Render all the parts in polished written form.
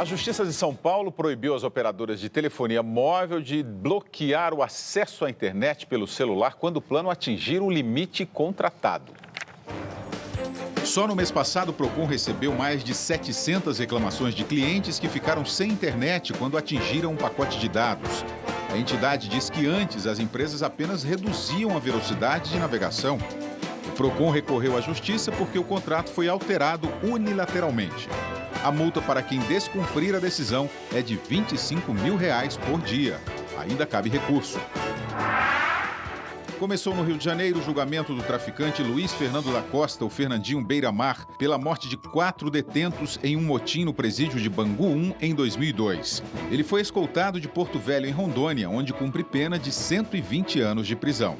A Justiça de São Paulo proibiu as operadoras de telefonia móvel de bloquear o acesso à internet pelo celular quando o plano atingir o limite contratado. Só no mês passado, o Procon recebeu mais de 700 reclamações de clientes que ficaram sem internet quando atingiram um pacote de dados. A entidade diz que antes as empresas apenas reduziam a velocidade de navegação. O Procon recorreu à Justiça porque o contrato foi alterado unilateralmente. A multa para quem descumprir a decisão é de R$ 25 mil por dia. Ainda cabe recurso. Começou no Rio de Janeiro o julgamento do traficante Luiz Fernando da Costa, o Fernandinho Beira-Mar, pela morte de 4 detentos em um motim no presídio de Bangu 1 em 2002. Ele foi escoltado de Porto Velho, em Rondônia, onde cumpre pena de 120 anos de prisão.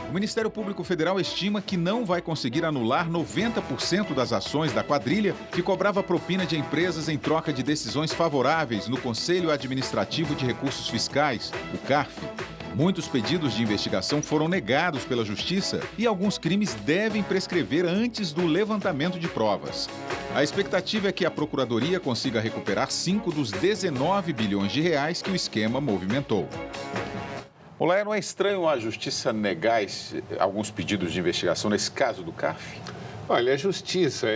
O Ministério Público Federal estima que não vai conseguir anular 90% das ações da quadrilha que cobrava propina de empresas em troca de decisões favoráveis no Conselho Administrativo de Recursos Fiscais, o CARF. Muitos pedidos de investigação foram negados pela Justiça e alguns crimes devem prescrever antes do levantamento de provas. A expectativa é que a Procuradoria consiga recuperar 5 dos 19 bilhões de reais que o esquema movimentou. Olá, não é estranho a Justiça negar alguns pedidos de investigação nesse caso do CARF? Olha, a Justiça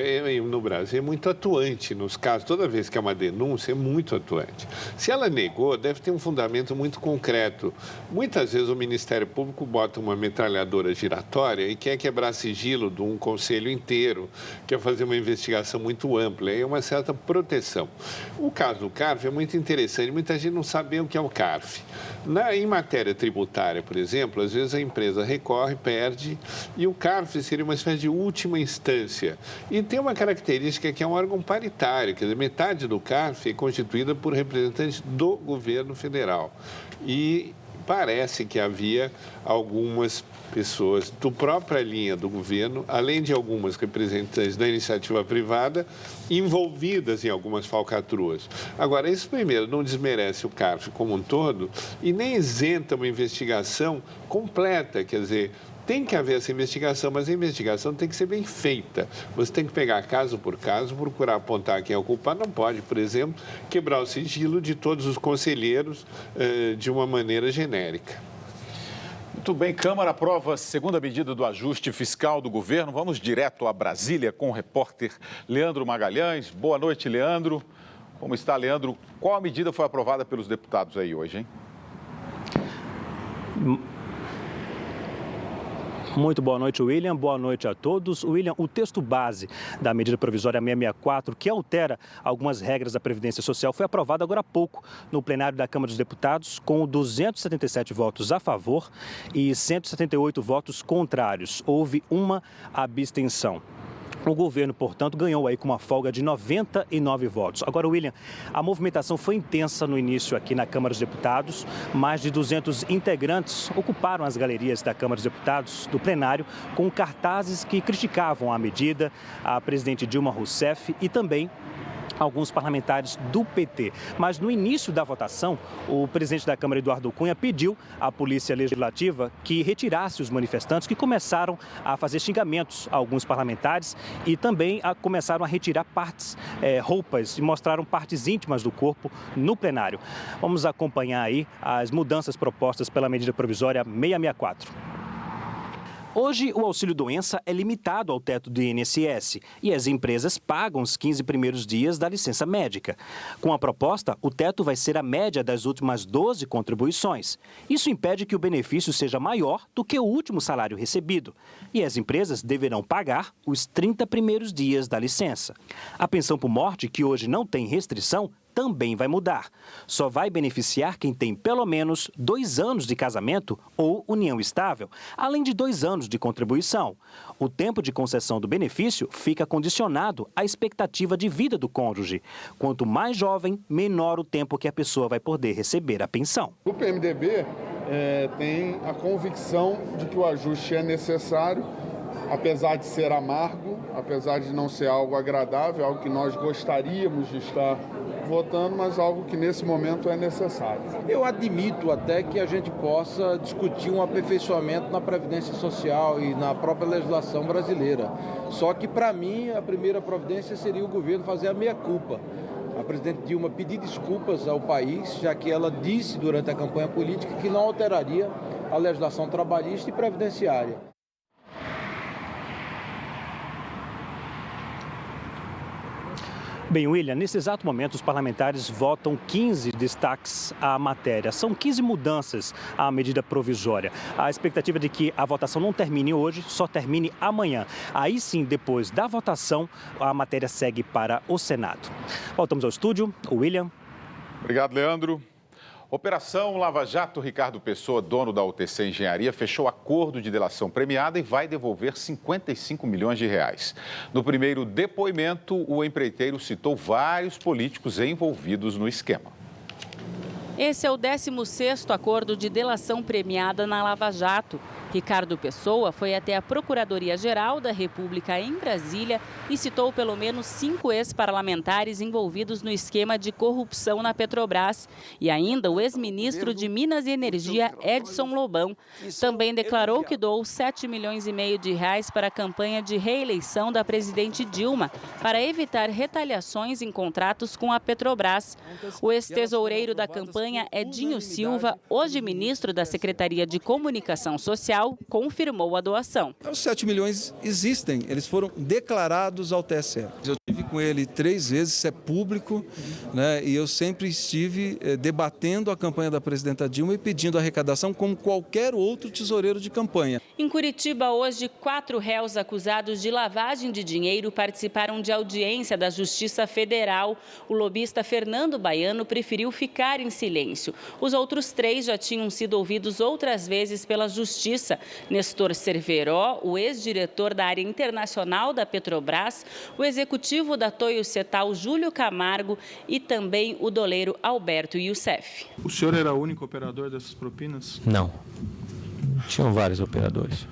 no Brasil é muito atuante nos casos. Toda vez que é uma denúncia, é muito atuante. Se ela negou, deve ter um fundamento muito concreto. Muitas vezes o Ministério Público bota uma metralhadora giratória e quer quebrar sigilo de um conselho inteiro, quer fazer uma investigação muito ampla. É uma certa proteção. O caso do CARF é muito interessante. Muita gente não sabe bem o que é o CARF. Em matéria tributária, por exemplo, às vezes a empresa recorre, perde, e o CARF seria uma espécie de última instância. E tem uma característica que é um órgão paritário, quer dizer, metade do CARF é constituída por representantes do governo federal. E parece que havia algumas pessoas da própria linha do governo, além de algumas representantes da iniciativa privada, envolvidas em algumas falcatruas. Agora, isso primeiro não desmerece o CARF como um todo e nem isenta uma investigação completa, quer dizer, tem que haver essa investigação, mas a investigação tem que ser bem feita. Você tem que pegar caso por caso, procurar apontar quem é o culpado. Não pode, por exemplo, quebrar o sigilo de todos os conselheiros de uma maneira genérica. Muito bem, Câmara aprova a segunda medida do ajuste fiscal do governo. Vamos direto a Brasília com o repórter Leandro Magalhães. Boa noite, Leandro. Como está, Leandro? Qual a medida foi aprovada pelos deputados aí hoje, hein? Muito boa noite, William. Boa noite a todos. William, o texto base da medida provisória 664, que altera algumas regras da Previdência Social, foi aprovado agora há pouco no plenário da Câmara dos Deputados, com 277 votos a favor e 178 votos contrários. Houve uma abstenção. O governo, portanto, ganhou aí com uma folga de 99 votos. Agora, William, a movimentação foi intensa no início aqui na Câmara dos Deputados. Mais de 200 integrantes ocuparam as galerias da Câmara dos Deputados, do plenário, com cartazes que criticavam a medida, a presidente Dilma Rousseff e também alguns parlamentares do PT. Mas no início da votação, o presidente da Câmara, Eduardo Cunha, pediu à Polícia Legislativa que retirasse os manifestantes que começaram a fazer xingamentos a alguns parlamentares e também começaram a retirar partes, roupas e mostraram partes íntimas do corpo no plenário. Vamos acompanhar aí as mudanças propostas pela medida provisória 664. Hoje, o auxílio-doença é limitado ao teto do INSS e as empresas pagam os 15 primeiros dias da licença médica. Com a proposta, o teto vai ser a média das últimas 12 contribuições. Isso impede que o benefício seja maior do que o último salário recebido. E as empresas deverão pagar os 30 primeiros dias da licença. A pensão por morte, que hoje não tem restrição, também vai mudar. Só vai beneficiar quem tem pelo menos 2 anos de casamento ou união estável, além de 2 anos de contribuição. O tempo de concessão do benefício fica condicionado à expectativa de vida do cônjuge. Quanto mais jovem, menor o tempo que a pessoa vai poder receber a pensão. O PMDB tem a convicção de que o ajuste é necessário, apesar de ser amargo, apesar de não ser algo agradável, algo que nós gostaríamos de estar votando, mas algo que nesse momento é necessário. Eu admito até que a gente possa discutir um aperfeiçoamento na Previdência Social e na própria legislação brasileira. Só que, para mim, a primeira providência seria o governo fazer a meia-culpa. A presidente Dilma pedir desculpas ao país, já que ela disse durante a campanha política que não alteraria a legislação trabalhista e previdenciária. Bem, William, nesse exato momento os parlamentares votam 15 destaques à matéria. São 15 mudanças à medida provisória. A expectativa é de que a votação não termine hoje, só termine amanhã. Aí sim, depois da votação, a matéria segue para o Senado. Voltamos ao estúdio. William. Obrigado, Leandro. Operação Lava Jato, Ricardo Pessoa, dono da UTC Engenharia, fechou acordo de delação premiada e vai devolver 55 milhões de reais. No primeiro depoimento, o empreiteiro citou vários políticos envolvidos no esquema. Esse é o 16º acordo de delação premiada na Lava Jato. Ricardo Pessoa foi até a Procuradoria-Geral da República em Brasília e citou pelo menos 5 ex-parlamentares envolvidos no esquema de corrupção na Petrobras. E ainda o ex-ministro de Minas e Energia, Edson Lobão, também declarou que doou 7,5 milhões de reais para a campanha de reeleição da presidente Dilma, para evitar retaliações em contratos com a Petrobras. O ex-tesoureiro da campanha, Edinho Silva, hoje ministro da Secretaria de Comunicação Social, confirmou a doação. Os 7 milhões existem, eles foram declarados ao TSE. Eu estive com ele 3 vezes, isso é público, né? E eu sempre estive debatendo a campanha da presidenta Dilma e pedindo arrecadação como qualquer outro tesoureiro de campanha. Em Curitiba, hoje, 4 réus acusados de lavagem de dinheiro participaram de audiência da Justiça Federal. O lobista Fernando Baiano preferiu ficar em silêncio. Os outros 3 já tinham sido ouvidos outras vezes pela Justiça. Nestor Cerveró, o ex-diretor da área internacional da Petrobras, o executivo da Toyo Setal, Júlio Camargo, e também o doleiro Alberto Youssef. O senhor era o único operador dessas propinas? Não. Tinham vários operadores.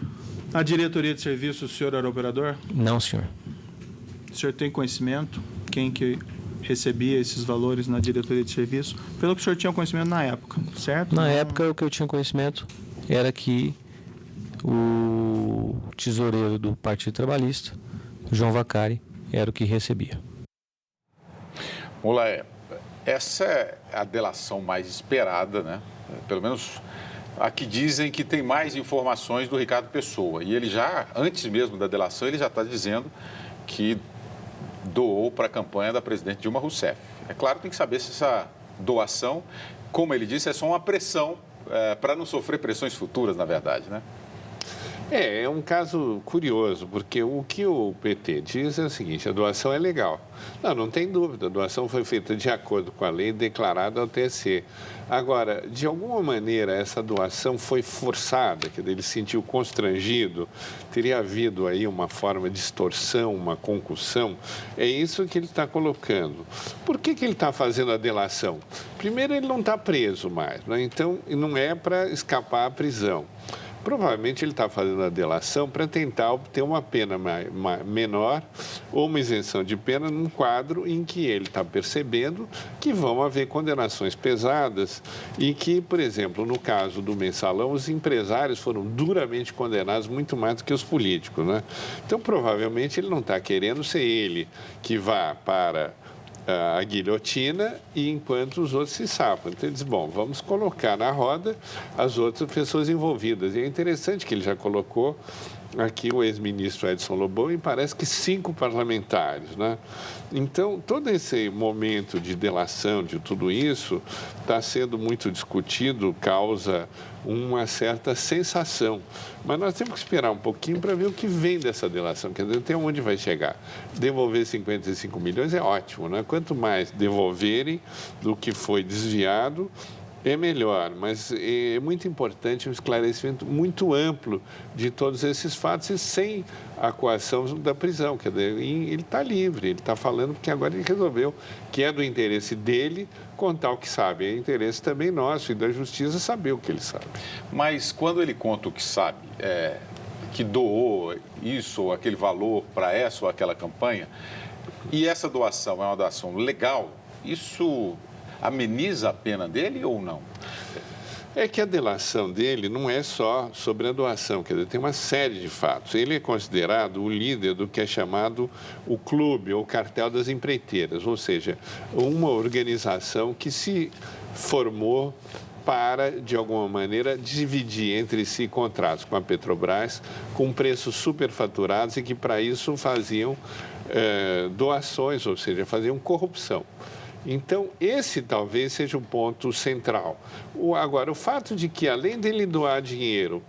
A diretoria de serviço, o senhor era operador? Não, senhor. O senhor tem conhecimento? Quem que recebia esses valores na diretoria de serviço? Pelo que o senhor tinha conhecimento na época, certo? Na época, o que eu tinha conhecimento era que o tesoureiro do Partido Trabalhista, João Vacari, era o que recebia. Olá, essa é a delação mais esperada, né? Pelo menos aqui dizem que tem mais informações do Ricardo Pessoa. E ele já, antes mesmo da delação, ele já está dizendo que doou para a campanha da presidente Dilma Rousseff. É claro, tem que saber se essa doação, como ele disse, é só uma pressão para não sofrer pressões futuras, na verdade, né? É um caso curioso, porque o que o PT diz é o seguinte: a doação é legal. Não tem dúvida, a doação foi feita de acordo com a lei declarada ao TSE. Agora, de alguma maneira, essa doação foi forçada, que ele se sentiu constrangido, teria havido aí uma forma de extorsão, uma concussão. É isso que ele está colocando. Por que ele está fazendo a delação? Primeiro, ele não está preso mais, né? Então, não é para escapar à prisão. Provavelmente ele está fazendo a delação para tentar obter uma pena menor ou uma isenção de pena num quadro em que ele está percebendo que vão haver condenações pesadas e que, por exemplo, no caso do Mensalão, os empresários foram duramente condenados muito mais do que os políticos, né? Então, provavelmente ele não está querendo ser ele que vá para a guilhotina e enquanto os outros se safam. Então, ele diz, bom, vamos colocar na roda as outras pessoas envolvidas. E é interessante que ele já colocou aqui o ex-ministro Edson Lobão e parece que 5 parlamentares, né? Então, todo esse momento de delação, de tudo isso, está sendo muito discutido, causa uma certa sensação. Mas nós temos que esperar um pouquinho para ver o que vem dessa delação, quer dizer, até onde vai chegar. Devolver 55 milhões é ótimo, né? Quanto mais devolverem do que foi desviado, é melhor, mas é muito importante um esclarecimento muito amplo de todos esses fatos e sem a coação da prisão. Quer dizer, ele está livre, ele está falando porque agora ele resolveu que é do interesse dele contar o que sabe. É interesse também nosso e da justiça saber o que ele sabe. Mas quando ele conta o que sabe, que doou isso ou aquele valor para essa ou aquela campanha, e essa doação é uma doação legal, isso ameniza a pena dele ou não? É que a delação dele não é só sobre a doação, quer dizer, tem uma série de fatos. Ele é considerado o líder do que é chamado o clube ou cartel das empreiteiras, ou seja, uma organização que se formou para, de alguma maneira, dividir entre si contratos com a Petrobras com preços superfaturados e que, para isso, faziam doações, ou seja, faziam corrupção. Então, esse talvez seja o ponto central. Agora, o fato de que, além dele doar dinheiro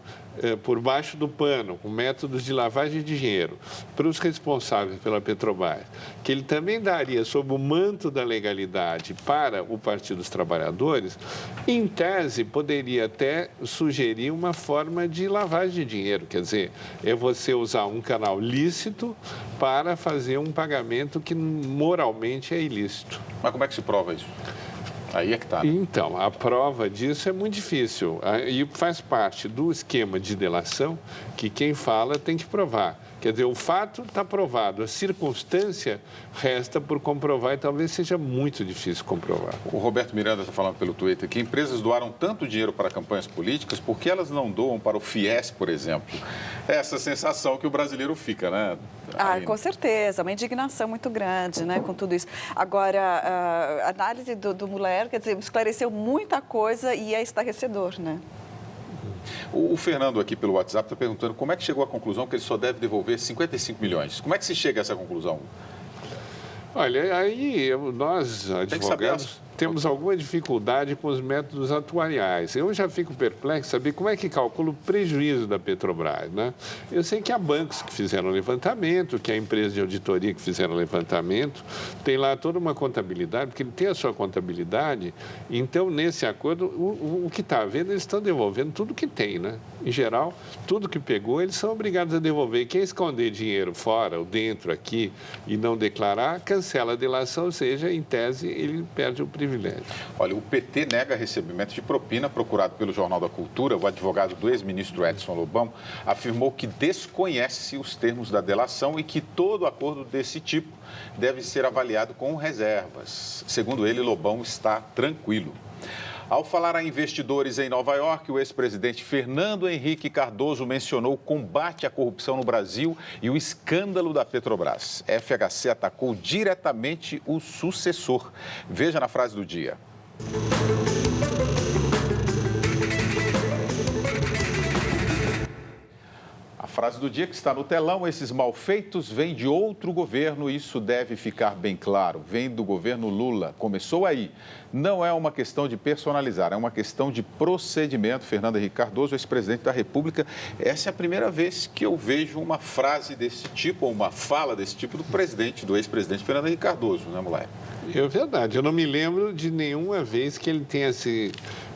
por baixo do pano, com métodos de lavagem de dinheiro, para os responsáveis pela Petrobras, que ele também daria sob o manto da legalidade para o Partido dos Trabalhadores, em tese, poderia até sugerir uma forma de lavagem de dinheiro. Quer dizer, é você usar um canal lícito para fazer um pagamento que moralmente é ilícito. Mas como é que se prova isso? Aí é que está. Né? Então, a prova disso é muito difícil. E faz parte do esquema de delação que quem fala tem que provar. Quer dizer, o fato está provado, a circunstância resta por comprovar e talvez seja muito difícil comprovar. O Roberto Miranda está falando pelo Twitter que empresas doaram tanto dinheiro para campanhas políticas, por que elas não doam para o FIES, por exemplo? É essa sensação que o brasileiro fica, né? Com certeza, uma indignação muito grande, né, com tudo isso. Agora, a análise do Muller, quer dizer, esclareceu muita coisa e é estarrecedor, né? O Fernando aqui pelo WhatsApp está perguntando como é que chegou à conclusão que ele só deve devolver 55 milhões. Como é que se chega a essa conclusão? Olha, aí nós, advogados, temos alguma dificuldade com os métodos atuariais. Eu já fico perplexo saber como é que calcula o prejuízo da Petrobras, né? Eu sei que há bancos que fizeram levantamento, que há empresas de auditoria que fizeram levantamento, tem lá toda uma contabilidade, porque ele tem a sua contabilidade, então, nesse acordo, o que está havendo, eles estão devolvendo tudo que tem, né? Em geral, tudo que pegou, eles são obrigados a devolver. Quem esconder dinheiro fora ou dentro aqui e não declarar, cancela a delação, ou seja, em tese, ele perde o privilégio. Olha, o PT nega recebimento de propina. Procurado pelo Jornal da Cultura, o advogado do ex-ministro Edson Lobão afirmou que desconhece os termos da delação e que todo acordo desse tipo deve ser avaliado com reservas. Segundo ele, Lobão está tranquilo. Ao falar a investidores em Nova York, o ex-presidente Fernando Henrique Cardoso mencionou o combate à corrupção no Brasil e o escândalo da Petrobras. FHC atacou diretamente o sucessor. Veja na frase do dia. A frase do dia que está no telão: esses malfeitos vêm de outro governo, isso deve ficar bem claro. Vem do governo Lula, começou aí. Não é uma questão de personalizar, é uma questão de procedimento. Fernando Henrique Cardoso, ex-presidente da República. Essa é a primeira vez que eu vejo uma frase desse tipo, ou uma fala desse tipo do ex-presidente Fernando Henrique Cardoso, né, Mulher? É verdade, eu não me lembro de nenhuma vez que ele tenha se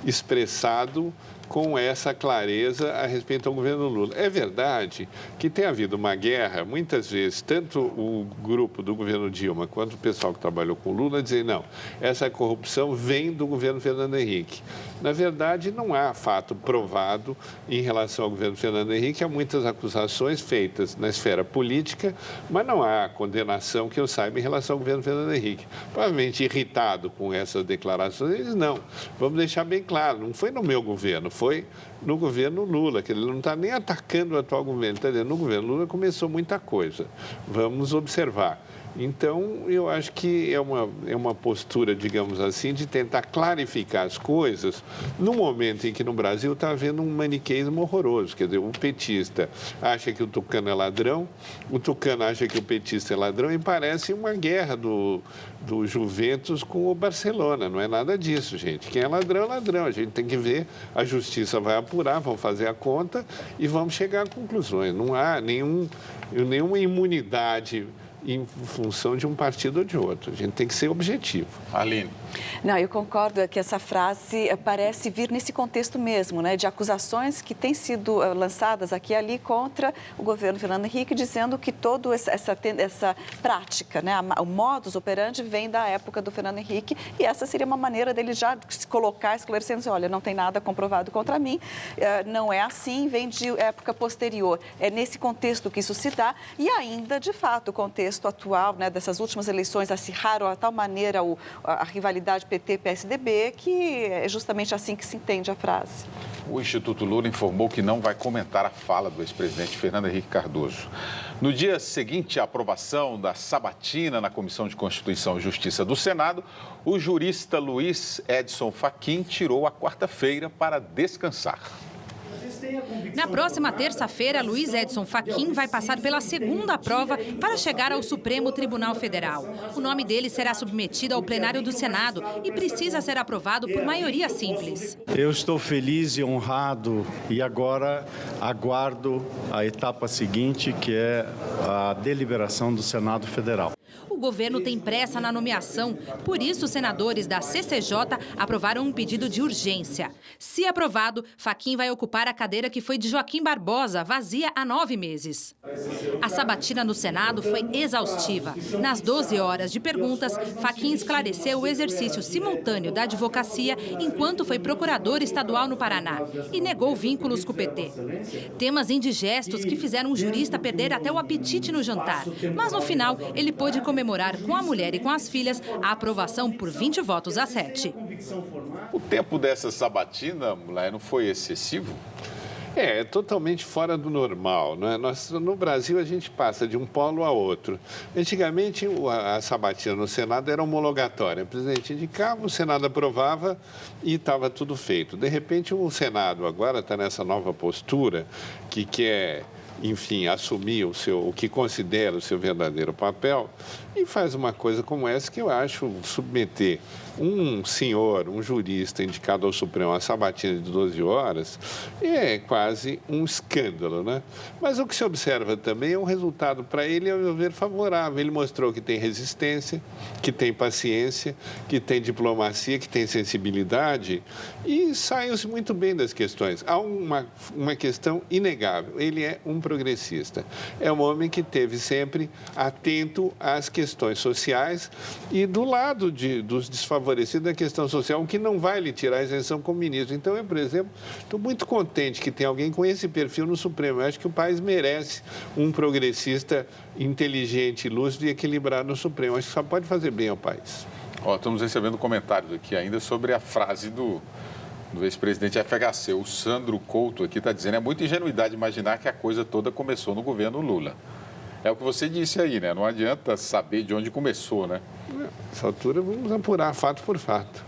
expressado com essa clareza a respeito ao governo Lula. É verdade que tem havido uma guerra, muitas vezes, tanto o grupo do governo Dilma quanto o pessoal que trabalhou com Lula dizem, não, essa corrupção vem do governo Fernando Henrique. Na verdade, não há fato provado em relação ao governo Fernando Henrique. Há muitas acusações feitas na esfera política, mas não há condenação que eu saiba em relação ao governo Fernando Henrique. Provavelmente irritado com essas declarações, eles não. Vamos deixar bem claro, não foi no meu governo, foi no governo Lula, que ele não está nem atacando o atual governo, está dizendo, no governo Lula começou muita coisa. Vamos observar. Então, eu acho que é uma postura, digamos assim, de tentar clarificar as coisas no momento em que no Brasil está havendo um maniqueísmo horroroso. Quer dizer, o petista acha que o tucano é ladrão, o tucano acha que o petista é ladrão e parece uma guerra do Juventus com o Barcelona. Não é nada disso, gente. Quem é ladrão é ladrão. A gente tem que ver, a justiça vai apurar, vão fazer a conta e vamos chegar a conclusões. Não há nenhuma imunidade em função de um partido ou de outro. A gente tem que ser objetivo. Aline. Não, eu concordo que essa frase parece vir nesse contexto mesmo, né, de acusações que têm sido lançadas aqui e ali contra o governo Fernando Henrique, dizendo que toda essa prática, né, o modus operandi vem da época do Fernando Henrique e essa seria uma maneira dele já se colocar esclarecendo, assim, olha, não tem nada comprovado contra mim, não é assim, vem de época posterior. É nesse contexto que isso se dá e ainda, de fato, o contexto atual, né, dessas últimas eleições acirraram a tal maneira a rivalidade PT-PSDB, que é justamente assim que se entende a frase. O Instituto Lula informou que não vai comentar a fala do ex-presidente Fernando Henrique Cardoso. No dia seguinte à aprovação da sabatina na Comissão de Constituição e Justiça do Senado, o jurista Luiz Edson Fachin tirou a quarta-feira para descansar. Na próxima terça-feira, Luiz Edson Fachin vai passar pela segunda prova para chegar ao Supremo Tribunal Federal. O nome dele será submetido ao plenário do Senado e precisa ser aprovado por maioria simples. Eu estou feliz e honrado e agora aguardo a etapa seguinte, que é a deliberação do Senado Federal. O governo tem pressa na nomeação, por isso os senadores da CCJ aprovaram um pedido de urgência. Se aprovado, Fachin vai ocupar a cadeira que foi de Joaquim Barbosa, vazia há 9 meses. A sabatina no Senado foi exaustiva. Nas 12 horas de perguntas, Fachin esclareceu o exercício simultâneo da advocacia enquanto foi procurador estadual no Paraná e negou vínculos com o PT. Temas indigestos que fizeram o jurista perder até o apetite no jantar. Mas no final, ele pôde comemorar com a mulher e com as filhas a aprovação por 20 votos a 7. O tempo dessa sabatina, mulher, não foi excessivo? É totalmente fora do normal, não é? No Brasil, a gente passa de um polo a outro. Antigamente, a sabatina no Senado era homologatória. O presidente indicava, o Senado aprovava e estava tudo feito. De repente, o Senado agora está nessa nova postura que quer, enfim, assumir o que considera o seu verdadeiro papel e faz uma coisa como essa que eu acho submeter um senhor, um jurista indicado ao Supremo a sabatina de 12 horas é quase um escândalo, né? Mas o que se observa também é um resultado para ele, ao meu ver, favorável. Ele mostrou que tem resistência, que tem paciência, que tem diplomacia, que tem sensibilidade e saiu-se muito bem das questões. Há uma questão inegável, ele é um progressista. É um homem que esteve sempre atento às questões sociais e do lado dos desfavorecidos da questão social, o que não vai lhe tirar a isenção como ministro. Então, eu, por exemplo, estou muito contente que tem alguém com esse perfil no Supremo. Eu acho que o país merece um progressista inteligente, lúcido e equilibrado no Supremo. Acho que só pode fazer bem ao país. Estamos recebendo comentários aqui ainda sobre a frase do ex-presidente FHC. O Sandro Couto aqui está dizendo, é muita ingenuidade imaginar que a coisa toda começou no governo Lula. É o que você disse aí, né? Não adianta saber de onde começou, né? Nessa altura, vamos apurar fato por fato.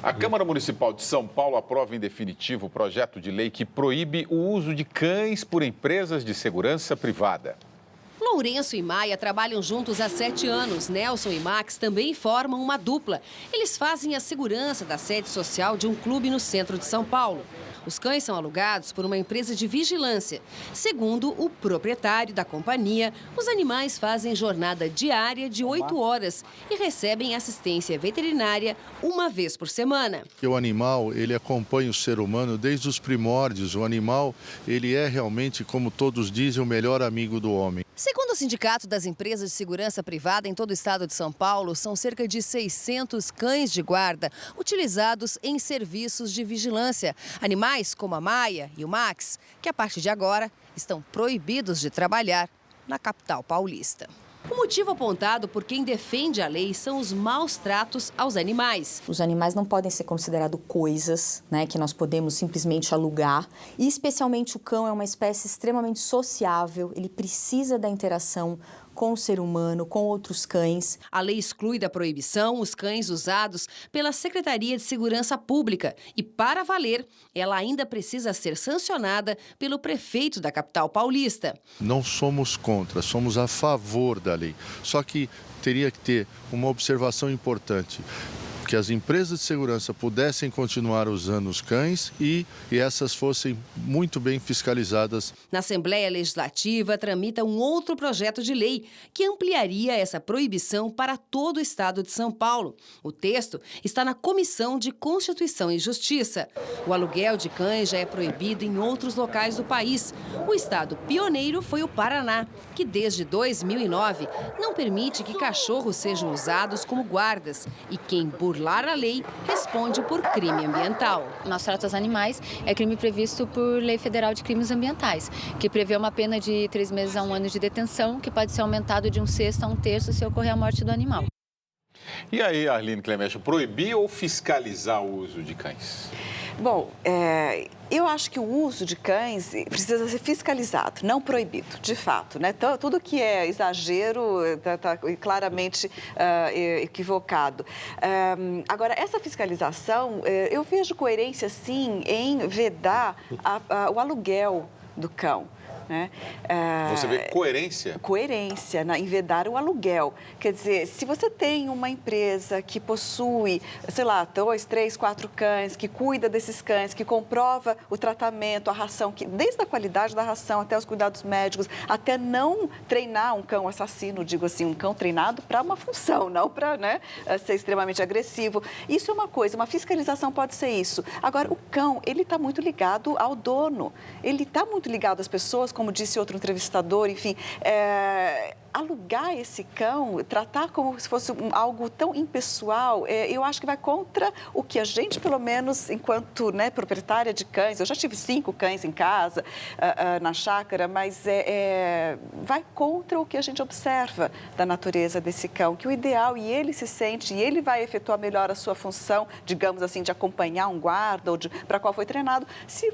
A Câmara Municipal de São Paulo aprova em definitivo o projeto de lei que proíbe o uso de cães por empresas de segurança privada. Lourenço e Maia trabalham juntos há 7 anos. Nelson e Max também formam uma dupla. Eles fazem a segurança da sede social de um clube no centro de São Paulo. Os cães são alugados por uma empresa de vigilância. Segundo o proprietário da companhia, os animais fazem jornada diária de 8 horas e recebem assistência veterinária uma vez por semana. O animal, ele acompanha o ser humano desde os primórdios. O animal, ele é realmente, como todos dizem, o melhor amigo do homem. Segundo o Sindicato das Empresas de Segurança Privada em todo o estado de São Paulo, são cerca de 600 cães de guarda utilizados em serviços de vigilância. Animais como a Maia e o Max, que a partir de agora estão proibidos de trabalhar na capital paulista. O motivo apontado por quem defende a lei são os maus tratos aos animais. Os animais não podem ser considerados coisas, né, que nós podemos simplesmente alugar. E especialmente o cão é uma espécie extremamente sociável, ele precisa da interação com o ser humano, com outros cães. A lei exclui da proibição os cães usados pela Secretaria de Segurança Pública e, para valer, ela ainda precisa ser sancionada pelo prefeito da capital paulista. Não somos contra, somos a favor da lei. Só que teria que ter uma observação importante. que as empresas de segurança pudessem continuar usando os cães e essas fossem muito bem fiscalizadas. Na Assembleia Legislativa, tramita um outro projeto de lei que ampliaria essa proibição para todo o estado de São Paulo. O texto está na Comissão de Constituição e Justiça. O aluguel de cães já é proibido em outros locais do país. O estado pioneiro foi o Paraná, que desde 2009 não permite que cachorros sejam usados como guardas. E quem burlar a lei responde por crime ambiental. Maus tratos aos animais é crime previsto por Lei Federal de Crimes Ambientais, que prevê uma pena de 3 meses a 1 ano de detenção, que pode ser aumentado de 1/6 a 1/3 se ocorrer a morte do animal. E aí, Arline Clemente, proibir ou fiscalizar o uso de cães? Bom, eu acho que o uso de cães precisa ser fiscalizado, não proibido, de fato, né? Então, tudo que é exagero está claramente equivocado. Agora, essa fiscalização, eu vejo coerência, sim, em vedar o aluguel do cão. Né? Você vê coerência? Coerência em vedar o aluguel. Quer dizer, se você tem uma empresa que possui, sei lá, 2, 3, 4 cães, que cuida desses cães, que comprova o tratamento, a ração, desde a qualidade da ração até os cuidados médicos, até não treinar um cão assassino, digo assim, um cão treinado para uma função, não para, né, ser extremamente agressivo. Isso é uma coisa, uma fiscalização pode ser isso. Agora, o cão, ele está muito ligado ao dono, ele está muito ligado às pessoas, como disse outro entrevistador, enfim, alugar esse cão, tratar como se fosse algo tão impessoal, eu acho que vai contra o que a gente, pelo menos, enquanto, né, proprietária de cães, eu já tive 5 cães em casa, na chácara, mas vai contra o que a gente observa da natureza desse cão, que o ideal, e ele se sente, e ele vai efetuar melhor a sua função, digamos assim, de acompanhar um guarda ou para qual foi treinado, se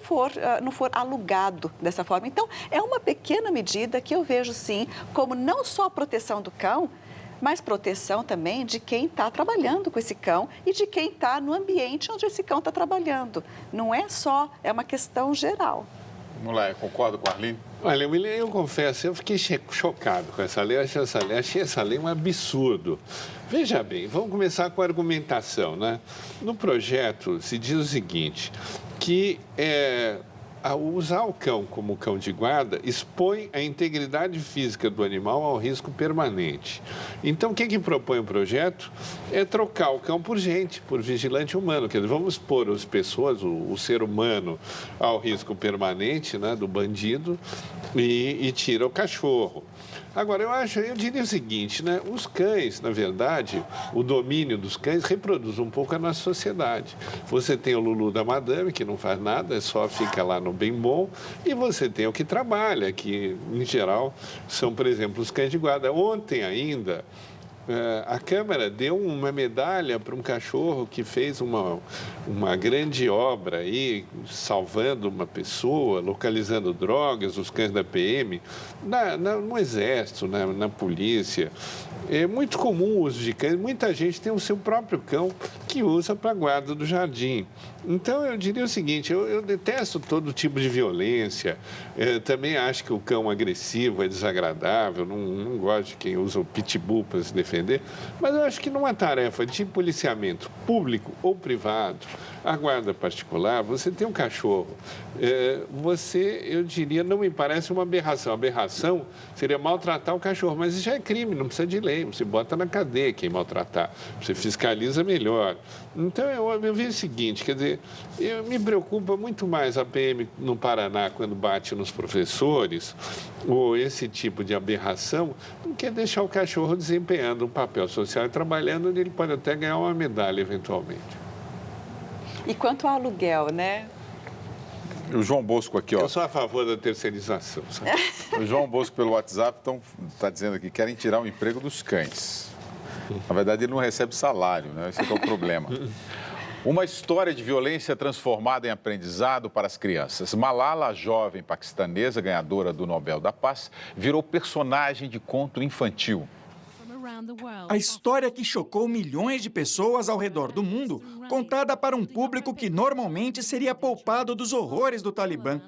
não for alugado dessa forma. Então, é uma pequena medida que eu vejo, sim, como não só a proteção do cão, mas proteção também de quem está trabalhando com esse cão e de quem está no ambiente onde esse cão está trabalhando. Não é só, é uma questão geral. Vamos lá, eu concordo com a Arline. Olha, eu confesso, eu fiquei chocado com essa lei, achei essa lei um absurdo. Veja bem, vamos começar com a argumentação, né? No projeto se diz o seguinte, que usar o cão como cão de guarda expõe a integridade física do animal ao risco permanente. Então, o que propõe o projeto? É trocar o cão por gente, por vigilante humano. Quer dizer, vamos expor as pessoas, o ser humano, ao risco permanente, né, do bandido e tira o cachorro. Agora, eu diria o seguinte, né? Os cães, na verdade, o domínio dos cães reproduz um pouco a nossa sociedade. Você tem o Lulu da Madame, que não faz nada, só fica lá no bem bom, e você tem o que trabalha, que, em geral, são, por exemplo, os cães de guarda. Ontem ainda, a Câmara deu uma medalha para um cachorro que fez uma grande obra aí, salvando uma pessoa, localizando drogas, os cães da PM, no Exército, na polícia. É muito comum o uso de cães, muita gente tem o seu próprio cão que usa para a guarda do jardim. Então, eu diria o seguinte, eu detesto todo tipo de violência, também acho que o cão agressivo é desagradável, não gosto de quem usa o pitbull para se defender, mas eu acho que numa tarefa de policiamento público ou privado, a guarda particular, você tem um cachorro, eu diria, não me parece uma aberração. A aberração seria maltratar o cachorro, mas isso já é crime, não precisa de lei, você bota na cadeia quem maltratar, você fiscaliza melhor. Então, eu vejo o seguinte, quer dizer, me preocupa muito mais a PM no Paraná quando bate nos professores, ou esse tipo de aberração, do que deixar o cachorro desempenhando um papel social e trabalhando, onde ele pode até ganhar uma medalha eventualmente. E quanto ao aluguel, né? O João Bosco aqui, ó. Eu sou a favor da terceirização, sabe? O João Bosco pelo WhatsApp está dizendo aqui que querem tirar o emprego dos cães. Na verdade, ele não recebe salário, né? Esse é o problema. Uma história de violência transformada em aprendizado para as crianças. Malala, a jovem paquistanesa ganhadora do Nobel da Paz, virou personagem de conto infantil. A história que chocou milhões de pessoas ao redor do mundo, contada para um público que normalmente seria poupado dos horrores do Talibã.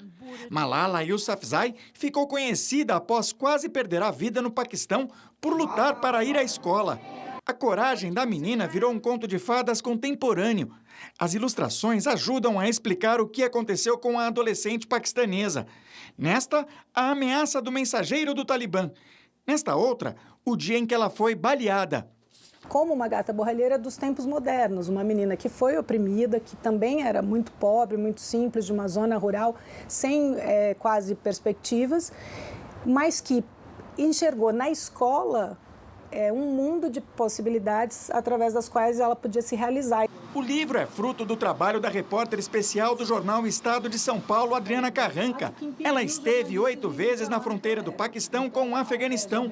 Malala Yousafzai ficou conhecida após quase perder a vida no Paquistão por lutar para ir à escola. A coragem da menina virou um conto de fadas contemporâneo. As ilustrações ajudam a explicar o que aconteceu com a adolescente paquistanesa. Nesta, a ameaça do mensageiro do Talibã. Nesta outra, o dia em que ela foi baleada. Como uma gata borralheira dos tempos modernos, uma menina que foi oprimida, que também era muito pobre, muito simples, de uma zona rural, sem quase perspectivas, mas que enxergou na escola um mundo de possibilidades através das quais ela podia se realizar. O livro é fruto do trabalho da repórter especial do jornal Estado de São Paulo, Adriana Carranca. Ela esteve 8 vezes na fronteira do Paquistão com o Afeganistão.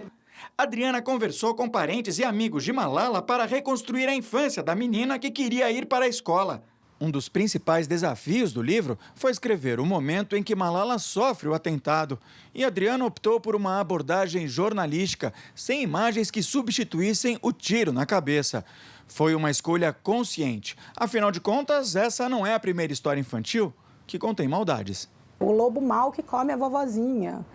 Adriana conversou com parentes e amigos de Malala para reconstruir a infância da menina que queria ir para a escola. Um dos principais desafios do livro foi escrever o momento em que Malala sofre o atentado. E Adriana optou por uma abordagem jornalística, sem imagens que substituíssem o tiro na cabeça. Foi uma escolha consciente. Afinal de contas, essa não é a primeira história infantil que contém maldades. O lobo mau que come a vovozinha.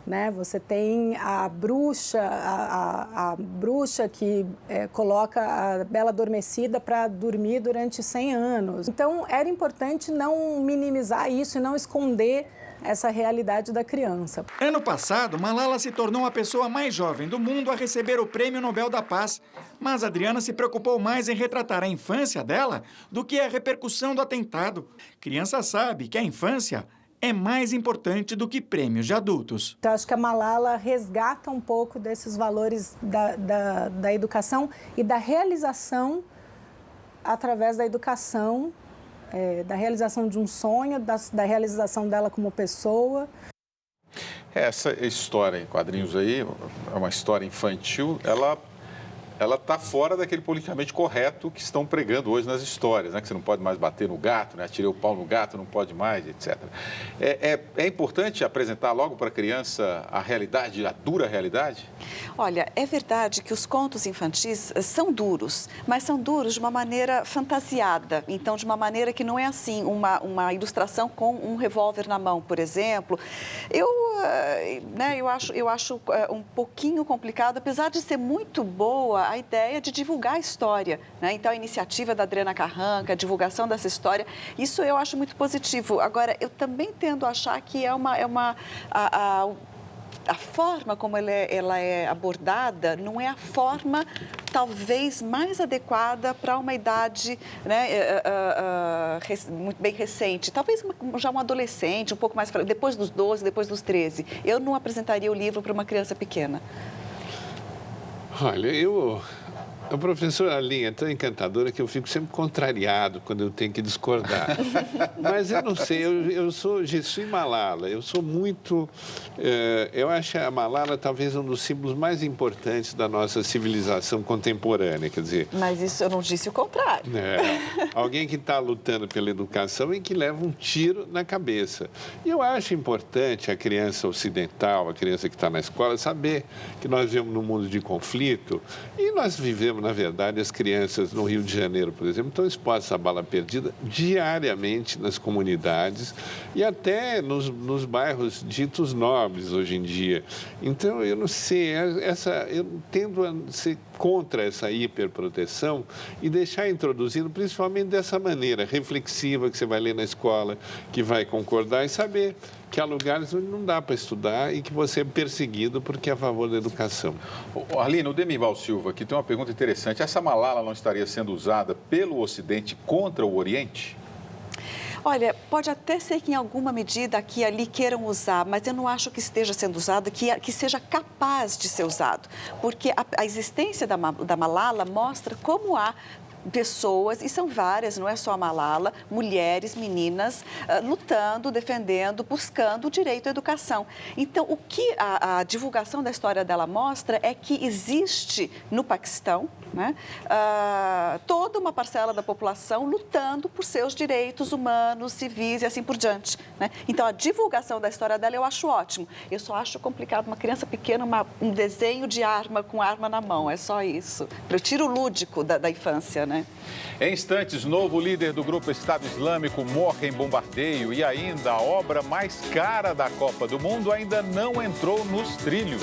Né? Você tem a bruxa, a bruxa que coloca a Bela Adormecida para dormir durante 100 anos. Então, era importante não minimizar isso e não esconder essa realidade da criança. Ano passado, Malala se tornou a pessoa mais jovem do mundo a receber o Prêmio Nobel da Paz. Mas Adriana se preocupou mais em retratar a infância dela do que a repercussão do atentado. Criança sabe que a infância é mais importante do que prêmios de adultos. Então, acho que a Malala resgata um pouco desses valores da educação e da realização através da educação, da realização de um sonho, da realização dela como pessoa. Essa história em quadrinhos aí, é uma história infantil, ela está fora daquele politicamente correto que estão pregando hoje nas histórias, né? Que você não pode mais bater no gato, né? Atirei o pau no gato, não pode mais, etc. É importante apresentar logo para a criança a realidade, a dura realidade? Olha, é verdade que os contos infantis são duros, mas são duros de uma maneira fantasiada. Então, de uma maneira que não é assim, uma ilustração com um revólver na mão, por exemplo. Eu acho um pouquinho complicado, apesar de ser muito boa a ideia de divulgar a história, né? Então, a iniciativa da Adriana Carranca, a divulgação dessa história, isso eu acho muito positivo. Agora, eu também tendo a achar que a forma como ela é abordada não é a forma, talvez, mais adequada para uma idade, né, muito bem recente. Talvez já um adolescente, um pouco mais, depois dos 12, depois dos 13. Eu não apresentaria o livro para uma criança pequena. Olha, a professora Aline é tão encantadora que eu fico sempre contrariado quando eu tenho que discordar. Mas eu não sei, eu sou Malala, eu sou muito... eu acho a Malala talvez um dos símbolos mais importantes da nossa civilização contemporânea, quer dizer... Mas isso eu não disse o contrário. Alguém que está lutando pela educação e que leva um tiro na cabeça. E eu acho importante a criança ocidental, a criança que está na escola, saber que nós vivemos num mundo de conflito e nós vivemos, na verdade, as crianças no Rio de Janeiro, por exemplo, estão expostas à bala perdida diariamente nas comunidades e até nos bairros ditos nobres hoje em dia. Então, eu não sei, eu tendo a ser contra essa hiperproteção e deixar introduzido principalmente dessa maneira reflexiva que você vai ler na escola, que vai concordar e saber que há lugares onde não dá para estudar e que você é perseguido porque é a favor da educação. Arlindo, o Demival Silva aqui tem uma pergunta interessante. Essa Malala não estaria sendo usada pelo Ocidente contra o Oriente? Olha, pode até ser que em alguma medida aqui e ali queiram usar, mas eu não acho que esteja sendo usado, que seja capaz de ser usado. Porque a existência da Malala mostra como há pessoas, e são várias, não é só a Malala, mulheres, meninas, lutando, defendendo, buscando o direito à educação. Então, o que a divulgação da história dela mostra é que existe no Paquistão, né, toda uma parcela da população lutando por seus direitos humanos, civis e assim por diante, né? Então, a divulgação da história dela eu acho ótimo. Eu só acho complicado uma criança pequena, um desenho de arma com arma na mão, é só isso. Para o tiro lúdico da infância, né? Em instantes, novo líder do grupo Estado Islâmico morre em bombardeio e ainda a obra mais cara da Copa do Mundo ainda não entrou nos trilhos.